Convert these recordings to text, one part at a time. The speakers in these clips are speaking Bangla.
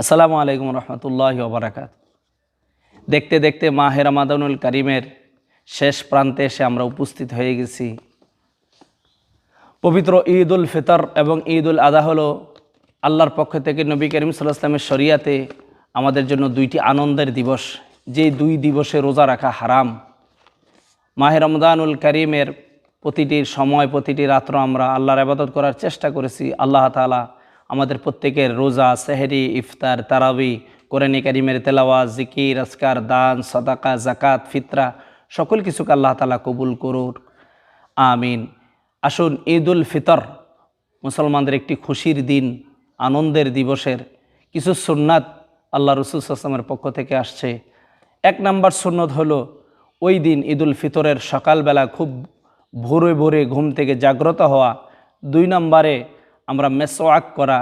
আসসালামু আলাইকুম রহমতুল্লাহি ওয়া বারাকাতুহু। দেখতে দেখতে মাহে রমাদানুল কারিমের শেষ প্রান্তে এসে আমরা উপস্থিত হয়ে গেছি। পবিত্র ঈদ উল ফিতর এবং ঈদ উল আযহা হলো আল্লাহর পক্ষ থেকে নবী করিম সাল্লাল্লাহু আলাইহি ওয়াসাল্লামের শরিয়াতে আমাদের জন্য দুইটি আনন্দের দিবস, যে দুই দিবসে রোজা রাখা হারাম। মাহে রমজানুল কারিমের প্রতিটি সময় প্রতিটি রাত্র আমরা আল্লাহর ইবাদত করার চেষ্টা করেছি। আল্লাহ তাআলা আমাদের প্রত্যেকের রোজা, সেহরি, ইফতার, তারাবি, কোরআন কারিমের তেলাওয়াত, জিকির, আজকার, দান, সাদাকা, জাকাত, ফিতরা সকল কিছুকে আল্লাহ তাআলা কবুল করুন, আমিন। আসুন, ঈদ উল ফিতর মুসলমানদের একটি খুশির দিন, আনন্দের দিবসের কিছু সুন্নাত আল্লাহ রাসূল সাল্লাল্লাহু আলাইহি ওয়াসাল্লামের পক্ষ থেকে আসছে। এক নাম্বার সুন্নত হলো ওই দিন ঈদ উল ফিতরের সকালবেলা খুব ভোরে ভোরে ঘুম থেকে জাগ্রত হওয়া। 2 নম্বরে আমরা মেসওয়াক করা।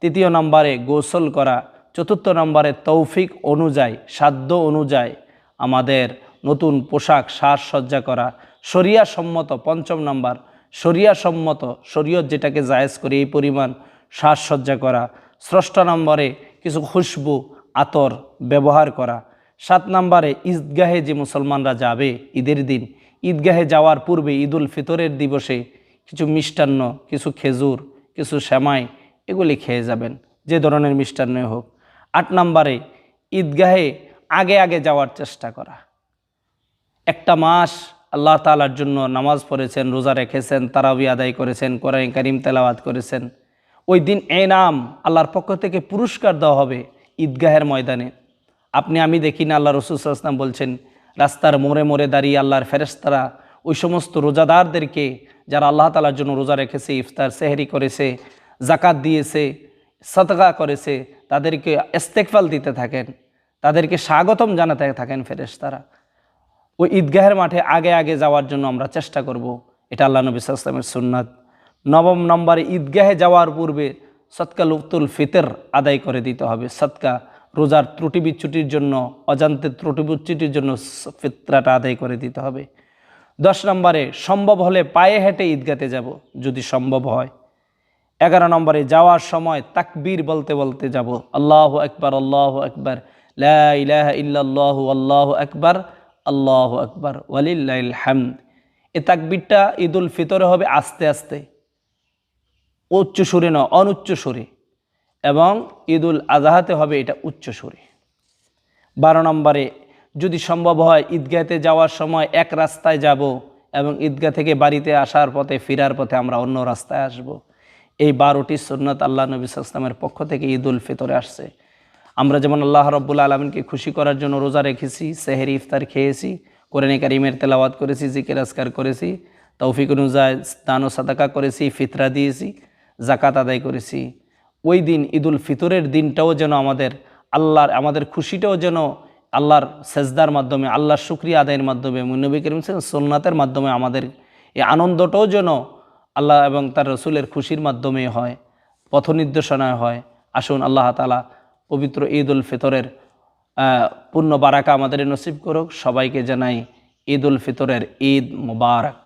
3 নম্বরে গোসল করা। 4 নম্বরে তৌফিক অনুযায়ী, সাধ্য অনুযায়ী আমাদের নতুন পোশাক সাজসজ্জা করা। শরিয়া সম্মত 5 নম্বর, শরিয়া সম্মত, শরীয়ত যেটাকে জায়েজ করে এই পরিমাণ সাজসজ্জা করা। 6 নম্বরে কিছু খুশবু, আতর ব্যবহার করা। 7 নম্বরে ঈদগাহে যে মুসলমানরা যাবে ঈদের দিন, ঈদগাহে যাওয়ার পূর্বে ঈদ উল ফিতরের দিবসে কিছু মিষ্টান্ন, কিছু খেজুর, কিছু সেমাই এগুলি খেয়ে যাবেন, যে ধরনের মিষ্টান্নই হোক। 8 নম্বরে ঈদগাহে আগে আগে যাওয়ার চেষ্টা করা। একটা মাস আল্লাহ তাআলার জন্য নামাজ পড়েছেন, রোজা রেখেছেন, তারাবি আদায় করেছেন, কোরআন কারীম তেলাওয়াত করেছেন, ওই দিন এনাম আল্লাহর পক্ষ থেকে পুরস্কার দেওয়া হবে ঈদগাহের ময়দানে। আমি দেখি না, আল্লাহ রাসূল সাল্লাল্লাহু আলাইহি ওয়াসাল্লাম বলছেন, রাস্তার মোড়ে মোড়ে দাঁড়িয়ে আল্লাহর ফেরেশতারা ওই সমস্ত রোজাদারদেরকে, যারা আল্লাহ তাআলার জন্য রোজা রেখেছে, ইফতার সেহরি করেছে, জাকাত দিয়েছে, সাদকা করেছে, তাদেরকে ইস্তেগফার দিতে থাকেন, তাদেরকে স্বাগতম জানাতে থাকেন ফেরেশতারা। ওই ঈদগাহের মাঠে আগে আগে যাওয়ার জন্য আমরা চেষ্টা করব। এটা আল্লাহ নবী সাল্লাল্লাহু আলাইহি ওয়াসাল্লামের সুন্নাত। 9 নম্বরে ঈদগাহে যাওয়ার পূর্বে সদকা লুতুল ফিতর আদায় করে দিতে হবে। সদকা, রোজার ত্রুটি বিচ্যুতির জন্য, অজান্তে ত্রুটি বিচ্যুতির জন্য ফিতরাটা আদায় করে দিতে হবে। 10 নম্বরে সম্ভব হলে পায়ে হেঁটে ঈদগাতে যাব, যদি সম্ভব হয়। 11 নম্বরে যাওয়ার সময় তাকবীর বলতে বলতে যাব, আল্লাহু আকবার, আল্লাহু আকবার, লা ইলাহা ইল্লাল্লাহু, আল্লাহু আকবার, আল্লাহু আকবার, ওয়ালিল্লাহিল হামদ। এই তাকবীরটা ঈদ উল ফিতরে হবে আস্তে আস্তে, উচ্চ সুরে নয়, অনুচ্চ সুরে, এবং ঈদ উল আযহাতে হবে এটা উচ্চ সুরে। 12 নম্বরে যদি সম্ভব হয় ঈদগাহতে যাওয়ার সময় এক রাস্তায় যাব এবং ঈদগাহ থেকে বাড়িতে আসার পথে, ফেরার পথে আমরা অন্য রাস্তায় আসব। এই 12টি সুন্নাত আল্লাহ নবী সাল্লাল্লাহু আলাইহি ওয়াসাল্লামের পক্ষ থেকে ঈদ উল ফিতরে আসছে। আমরা যেমন আল্লাহ রাব্বুল আলামিনকে খুশি করার জন্য রোজা রেখেছি, সেহরি ইফতার খেয়েছি, কোরআন কারীমের তেলাওয়াত করেছি, জিকির আজকার করেছি, তৌফিক অনুযায়ী দান ও সাদাকা করেছি, ফিতরা দিয়েছি, জাকাত আদায় করেছি। ওই দিন ঈদ উল ফিতরের দিনটাও যেন আমাদের খুশিটাও যেন আল্লাহর সেজদার মাধ্যমে, আল্লাহর শুকরিয়া আদায়ের মাধ্যমে, নবী করিম সাল্লাল্লাহু আলাইহি ওয়াসাল্লাম সুন্নাতের মাধ্যমে আমাদের এই আনন্দটাও যেন আল্লাহ এবং তার রসুলের খুশির মাধ্যমে হয়, পথ নির্দেশনায় হয়। আসুন, আল্লাহ তাআলা পবিত্র ঈদ উল ফিতরের পূর্ণ বারাকা আমাদের নসিব করুক। সবাইকে জানাই ঈদ উল ফিতরের ঈদ মুবারক।